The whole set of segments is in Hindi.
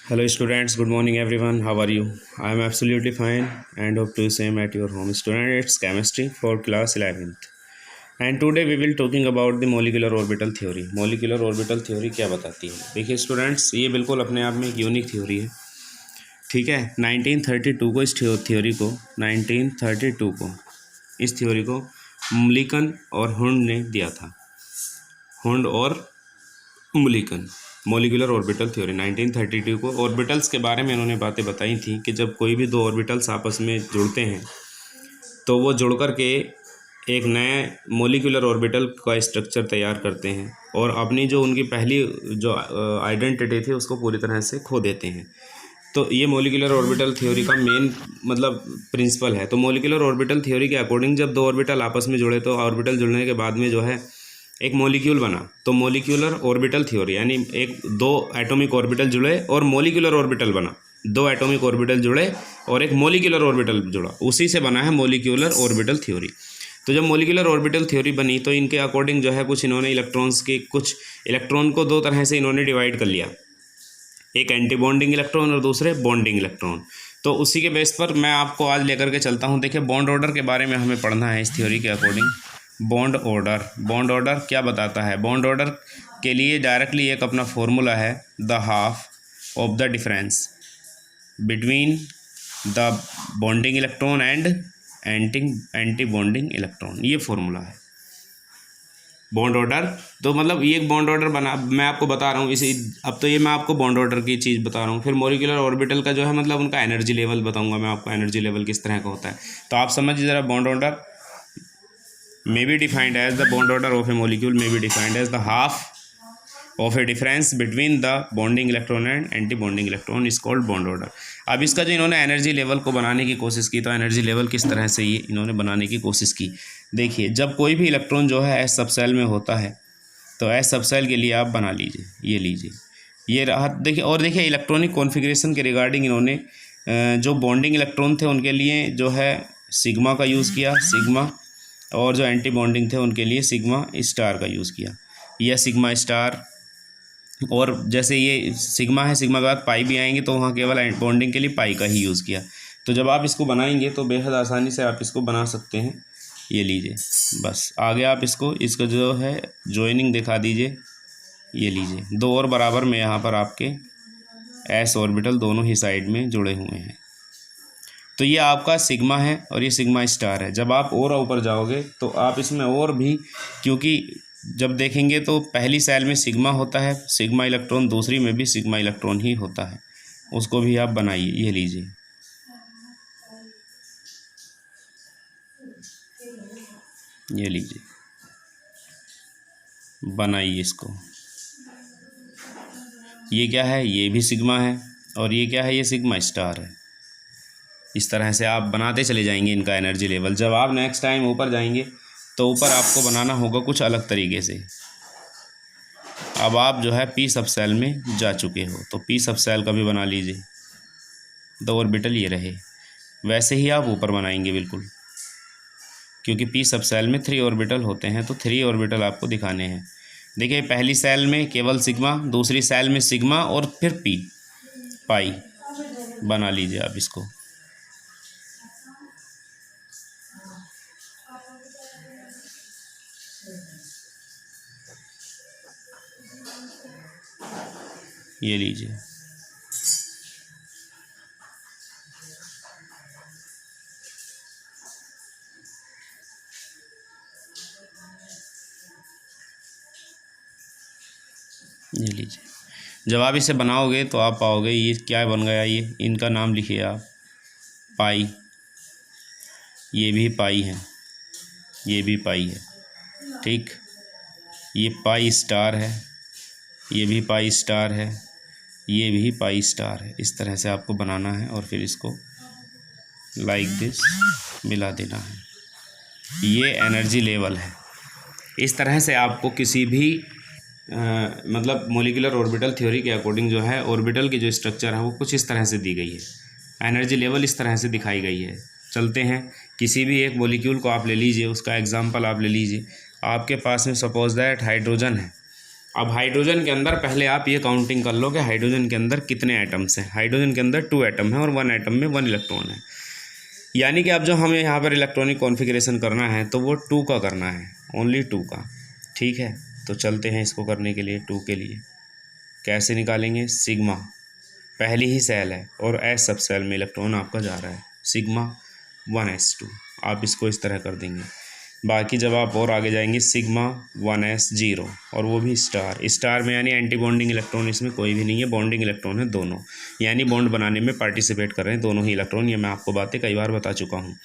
Hello students, good morning everyone. How are you? I am absolutely fine and hope to same at your home. Student, it's chemistry for class 11th. And today we will talking about the molecular orbital theory. Molecular orbital theory क्या बताती है? देखिए स्टूडेंट्स, ये बिल्कुल अपने आप में एक यूनिक थ्योरी है. ठीक है, 1932 को इस थ्योरी को 1932 को इस थ्योरी को मुलिकन और हुंड ने दिया था. हुंड और मुलिकन, मोलिकुलर ऑर्बिटल थ्योरी 1932 को. ऑर्बिटल्स के बारे में इन्होंने बातें बताई थी कि जब कोई भी दो ऑर्बिटल्स आपस में जुड़ते हैं तो वो जुड़ कर के एक नए मोलिकुलर ऑर्बिटल का स्ट्रक्चर तैयार करते हैं और अपनी जो उनकी पहली जो आइडेंटिटी थी उसको पूरी तरह से खो देते हैं. तो ये मोलिकुलर ऑर्बिटल थ्योरी का मेन मतलब प्रिंसिपल है. तो मोलिकुलर ऑर्बिटल थ्योरी के अकॉर्डिंग जब दो ऑर्बिटल आपस में जुड़े तो ऑर्बिटल जुड़ने के बाद में जो है एक मॉलिक्यूल बना. तो मॉलिक्यूलर ऑर्बिटल थ्योरी यानी एक दो एटॉमिक ऑर्बिटल जुड़े और मॉलिक्यूलर ऑर्बिटल बना. दो एटॉमिक ऑर्बिटल जुड़े और एक मॉलिक्यूलर ऑर्बिटल जुड़ा, उसी से बना है मॉलिक्यूलर ऑर्बिटल थ्योरी. तो जब मॉलिक्यूलर ऑर्बिटल थ्योरी बनी तो इनके अकॉर्डिंग जो है कुछ इन्होंने इलेक्ट्रॉन्स के कुछ इलेक्ट्रॉन को दो तरह से इन्होंने डिवाइड कर लिया, एक एंटी बॉन्डिंग इलेक्ट्रॉन और दूसरे बॉन्डिंग इलेक्ट्रॉन. तो उसी के बेस पर मैं आपको आज लेकर के चलता हूँ. देखिए बॉन्ड ऑर्डर के बारे में हमें पढ़ना है इस थ्योरी के अकॉर्डिंग. बॉन्ड ऑर्डर क्या बताता है? बॉन्ड ऑर्डर के लिए डायरेक्टली एक अपना फॉर्मूला है, the half of the difference between the bonding electron and anti bonding electron. ये फॉर्मूला है बॉन्ड ऑर्डर. तो मतलब ये एक बॉन्ड ऑर्डर बना, मैं आपको बता रहा हूँ इसी. अब तो ये मैं आपको बॉन्ड ऑर्डर की चीज़ बता रहा हूँ. फिर मॉलिक्यूलर ऑर्बिटल का जो है मतलब उनका एनर्जी लेवल बताऊँगा मैं आपको, एनर्जी लेवल किस तरह का होता है. तो आप समझिए ज़रा. Bond order may be defined as the bond order of a molecule may be defined as the half of a difference between the bonding electron and anti bonding electron is called bond order. अब इसका जो इन्होंने एनर्जी लेवल को बनाने की कोशिश की, तो एनर्जी लेवल किस तरह से ये इन्होंने बनाने की कोशिश की. देखिए जब कोई भी इलेक्ट्रॉन जो है एस सबसेल में होता है तो एस सबसेल के लिए आप बना लीजिए, ये लीजिए, ये रहा. देखिए और देखिए इलेक्ट्रॉनिक कॉन्फ़िगरेशन के रिगार्डिंग इन्होंने जो बॉन्डिंग इलेक्ट्रॉन थे उनके लिए जो है सिग्मा का यूज़ किया, सिग्मा, और जो एंटी बॉन्डिंग थे उनके लिए सिग्मा स्टार का यूज़ किया, या सिग्मा स्टार. और जैसे ये सिग्मा है, सिग्मा के बाद पाई भी आएंगे तो वहाँ केवल बॉन्डिंग के लिए पाई का ही यूज़ किया. तो जब आप इसको बनाएंगे तो बेहद आसानी से आप इसको बना सकते हैं. ये लीजिए, बस आगे आप इसको जो है जॉइनिंग दिखा दीजिए. ये लीजिए, दो और बराबर में यहाँ पर आपके एस ऑर्बिटल दोनों ही साइड में जुड़े हुए हैं. तो ये आपका सिग्मा है और ये सिग्मा स्टार है. जब आप और ऊपर जाओगे तो आप इसमें और भी, क्योंकि जब देखेंगे तो पहली सेल में सिग्मा होता है, सिग्मा इलेक्ट्रॉन, दूसरी में भी सिग्मा इलेक्ट्रॉन ही होता है, उसको भी आप बनाइए. ये लीजिए, ये लीजिए, बनाइए इसको. ये क्या है? ये भी सिग्मा है और ये क्या है? ये सिग्मा स्टार है. इस तरह से आप बनाते चले जाएंगे इनका एनर्जी लेवल. जब आप नेक्स्ट टाइम ऊपर जाएंगे तो ऊपर आपको बनाना होगा कुछ अलग तरीके से. अब आप जो है पी सब सेल में जा चुके हो तो पी सब सेल का भी बना लीजिए. दो ऑर्बिटल ये रहे, वैसे ही आप ऊपर बनाएंगे बिल्कुल, क्योंकि पी सब सेल में 3 ऑर्बिटल होते हैं तो 3 ऑर्बिटल आपको दिखाने हैं. देखिए पहली सेल में केवल सिग्मा, दूसरी सेल में सिग्मा और फिर पी, पाई. बना लीजिए आप इसको. ये लीजिए, ये लीजिए. जब आप इसे बनाओगे तो आप पाओगे ये क्या बन गया. ये इनका नाम लिखिए आप, पाई. ये भी पाई है, ये भी पाई है, ठीक. ये पाई स्टार है, ये भी पाई स्टार है, ये भी पाई स्टार है. इस तरह से आपको बनाना है और फिर इसको लाइक दिस मिला देना है. ये एनर्जी लेवल है. इस तरह से आपको किसी भी मतलब मोलिकुलर ऑर्बिटल थ्योरी के अकॉर्डिंग जो है ऑर्बिटल की जो स्ट्रक्चर है वो कुछ इस तरह से दी गई है. एनर्जी लेवल इस तरह से दिखाई गई है. चलते हैं, किसी भी एक मॉलिक्यूल को आप ले लीजिए, उसका एग्जांपल आप ले लीजिए. आपके पास में सपोज दैट हाइड्रोजन है, अब हाइड्रोजन के अंदर पहले आप ये काउंटिंग कर लो कि हाइड्रोजन के अंदर कितने एटम्स हैं। हाइड्रोजन के अंदर 2 एटम है और 1 एटम में 1 इलेक्ट्रॉन है, यानी कि अब जो हमें यहाँ पर इलेक्ट्रॉनिक कॉन्फ़िगरेशन करना है तो वो 2 का करना है, ओनली 2 का। ठीक है, तो चलते हैं इसको करने के लिए। 2 के लिए कैसे निकालेंगे? सिग्मा, पहली ही सेल है और एस सब सेल में इलेक्ट्रॉन आपका जा रहा है, सिग्मा 1s2, आप इसको इस तरह कर देंगे। बाकी जब आप और आगे जाएंगे सिग्मा 1s0, और वो भी स्टार, स्टार में यानी एंटी बॉन्डिंग इलेक्ट्रॉन इसमें कोई भी नहीं है, बॉन्डिंग इलेक्ट्रॉन है दोनों, यानी बॉन्ड बनाने में पार्टिसिपेट कर रहे हैं दोनों ही इलेक्ट्रॉन। ये मैं आपको बातें कई बार बता चुका हूँ।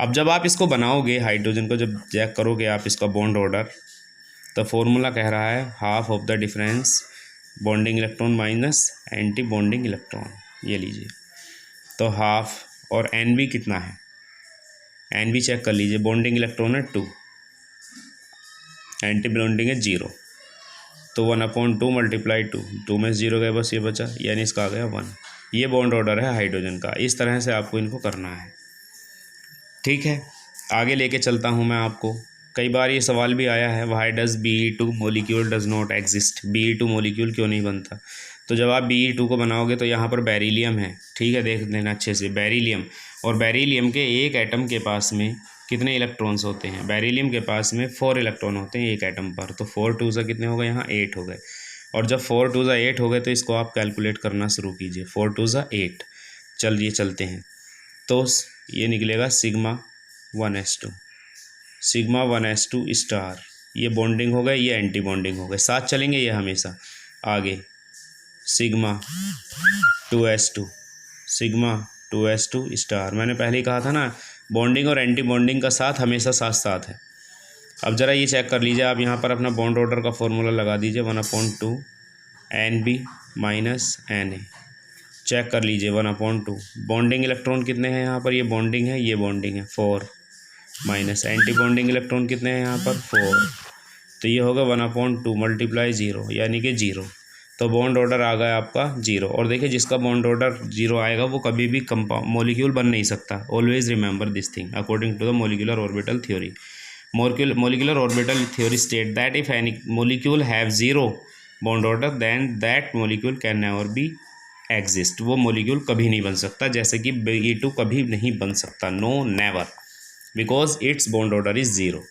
अब जब आप इसको बनाओगे, हाइड्रोजन को जब चेक करोगे आप इसका बॉन्ड ऑर्डर, तो फॉर्मूला कह रहा है half of the difference bonding electron minus anti bonding electron, ये लीजिए। तो हाफ, और एन बी कितना है, एन बी चेक कर लीजिए, बॉन्डिंग इलेक्ट्रॉन है 2, एंटी बॉन्डिंग है 0, तो 1/2 मल्टीप्लाई 2 में 0 गए, बस ये बचा, यानी इसका आ गया 1। ये बॉन्ड ऑर्डर है हाइड्रोजन का। इस तरह से आपको इनको करना है। ठीक है, आगे लेके चलता हूँ मैं आपको। कई बार ये सवाल भी आया है, why does Be2 molecule does not exist, Be2 molecule क्यों नहीं बनता? तो जब आप Be2 को बनाओगे तो यहाँ पर बेरिलियम है, ठीक है, देख लेना अच्छे से, बेरिलियम, और बेरिलियम के एक एटम के पास में कितने इलेक्ट्रॉन्स होते हैं? बेरिलियम के पास में 4 इलेक्ट्रॉन होते हैं एक एटम पर, तो 4 2 से कितने हो गए? यहाँ 8 हो गए। और जब 4 2 से 8 हो गए तो इसको आप कैलकुलेट करना शुरू कीजिए, 4 2 से 8। चलिए चलते हैं, तो ये निकलेगा sigma 1s2, sigma 1s2 star, ये बॉन्डिंग हो गए, ये एंटी बॉन्डिंग हो गए, साथ चलेंगे ये हमेशा। आगे sigma 2s2, sigma 2s2 star, मैंने पहले ही कहा था ना, बॉन्डिंग और एंटी बॉन्डिंग का साथ हमेशा साथ साथ है। अब ज़रा ये चेक कर लीजिए, आप यहाँ पर अपना बॉन्ड ऑर्डर का फॉर्मूला लगा दीजिए, 1/2 NB माइनस Na, चेक कर लीजिए 1/2। बॉन्डिंग इलेक्ट्रॉन कितने हैं यहाँ पर? ये बॉन्डिंग है, ये बॉन्डिंग है 4, माइनस एंटी बॉन्डिंग इलेक्ट्रॉन कितने हैं यहाँ पर? 4, तो ये होगा 1/2 मल्टीप्लाई 0, यानी कि 0। तो बॉन्ड ऑर्डर आ गया आपका 0। और देखिए जिसका बॉन्ड ऑर्डर 0 आएगा वो कभी भी कंपाउंड मोलिक्यूल बन नहीं सकता। Always remember this thing according to the molecular orbital theory. Molecular orbital theory state that if any molecule have 0 bond order then that molecule can never be exist, वो मोलिक्यूल कभी नहीं बन सकता, जैसे कि Be2 कभी नहीं बन सकता, no never, because it's bond order is 0।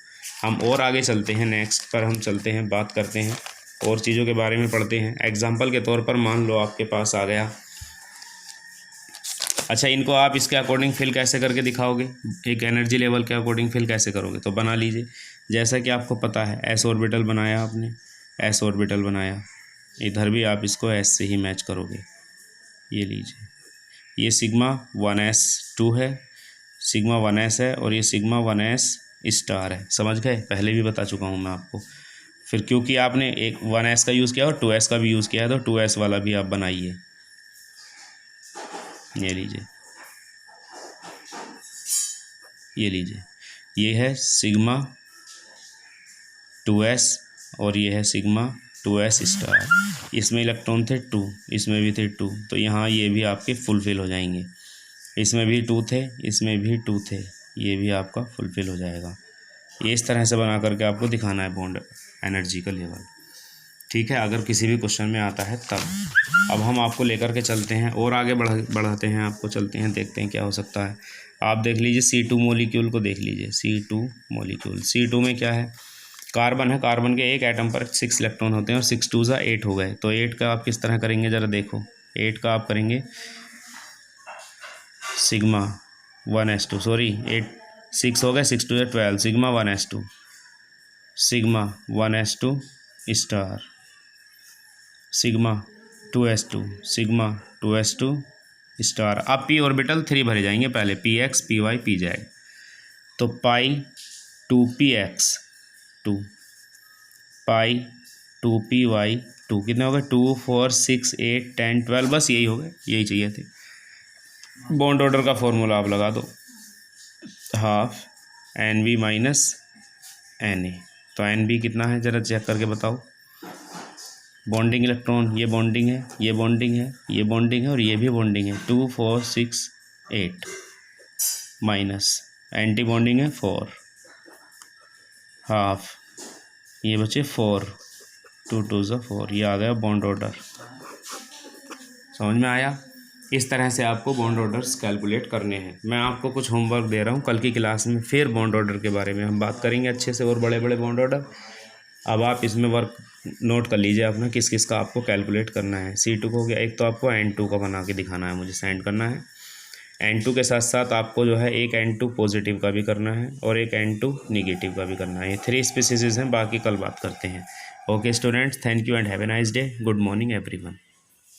हम और आगे चलते हैं, नेक्स्ट पर हम चलते हैं, बात करते हैं और चीज़ों के बारे में पढ़ते हैं। एग्जाम्पल के तौर पर मान लो आपके पास आ गया, अच्छा इनको आप इसके अकॉर्डिंग फिल कैसे करके दिखाओगे, एक एनर्जी लेवल के अकॉर्डिंग फिल कैसे करोगे? तो बना लीजिए, जैसा कि आपको पता है एस ऑर्बिटल बनाया आपने, एस ऑर्बिटल बनाया, इधर भी आप इसको एस से ही मैच करोगे। ये लीजिए, ये सिग्मा 1s2 है, सिग्मा 1s है, और ये सिग्मा 1s स्टार है। समझ गए? पहले भी बता चुका हूँ मैं आपको। फिर क्योंकि आपने एक 1s का यूज़ किया और 2s का भी यूज़ किया है, तो 2s वाला भी आप बनाइए। ये लीजिए, ये लीजिए, ये है सिग्मा 2s और ये है सिग्मा 2s स्टार। इसमें इलेक्ट्रॉन थे 2, इसमें भी थे 2, तो यहाँ ये भी आपके फुलफिल हो जाएंगे। इसमें भी 2 थे, इसमें भी 2 थे, ये भी आपका फुलफिल हो जाएगा। ये इस तरह से बना करके आपको दिखाना है बॉन्ड एनर्जी का लेवल। ठीक है, अगर किसी भी क्वेश्चन में आता है तब। अब हम आपको लेकर के चलते हैं और आगे बढ़ाते हैं आपको, चलते हैं, देखते हैं क्या हो सकता है। आप देख लीजिए C2 मोलिक्यूल को देख लीजिए, C2 मोलिक्यूल, C2 में क्या है? कार्बन है, कार्बन के एक एटम पर 6 इलेक्ट्रॉन होते हैं और 6 2 ज़ा 8 हो गए। तो 8 का आप किस तरह करेंगे ज़रा देखो, 8 का आप करेंगे सिग्मा 1s2, सॉरी 8 6 हो गए, 6 2 12, sigma 1s2, sigma 1s2 star, sigma 2s2, sigma 2s2 star. अब p ऑर्बिटल 3 भरे जाएंगे पहले, px py pz, तो पाई 2px 2, पाई 2py 2, कितने हो गए? 2 4 6 8 10 12, बस यही हो गए, यही चाहिए थे। बॉन्ड ऑर्डर का फॉर्मूला आप लगा दो, हाफ NB माइनस Na, तो NB कितना है ज़रा चेक करके बताओ। बॉन्डिंग इलेक्ट्रॉन, ये बॉन्डिंग है, ये बॉन्डिंग है, ये बॉन्डिंग है और ये भी बॉन्डिंग है, 2 4 6 8, माइनस एंटी बॉन्डिंग है 4, हाफ, ये बचे 4, 2 2 4, ये आ गया बॉन्ड ऑर्डर। समझ में आया? इस तरह से आपको बॉन्ड ऑर्डर्स कैलकुलेट करने हैं। मैं आपको कुछ होमवर्क दे रहा हूँ, कल की क्लास में फिर बॉन्ड ऑर्डर के बारे में हम बात करेंगे अच्छे से, और बड़े बड़े बॉन्ड ऑर्डर। अब आप इसमें वर्क नोट कर लीजिए अपना, किस किस का आपको कैलकुलेट करना है। C2 को हो गया, एक तो आपको N2 का बना के दिखाना है, मुझे सेंड करना है। N2 के साथ साथ आपको जो है एक N2 पॉजिटिव का भी करना है और एक N2 निगेटिव का भी करना है। ये 3 स्पीसीज हैं, बाकी कल बात करते हैं। Okay students, thank you and have a nice day. Good morning everyone.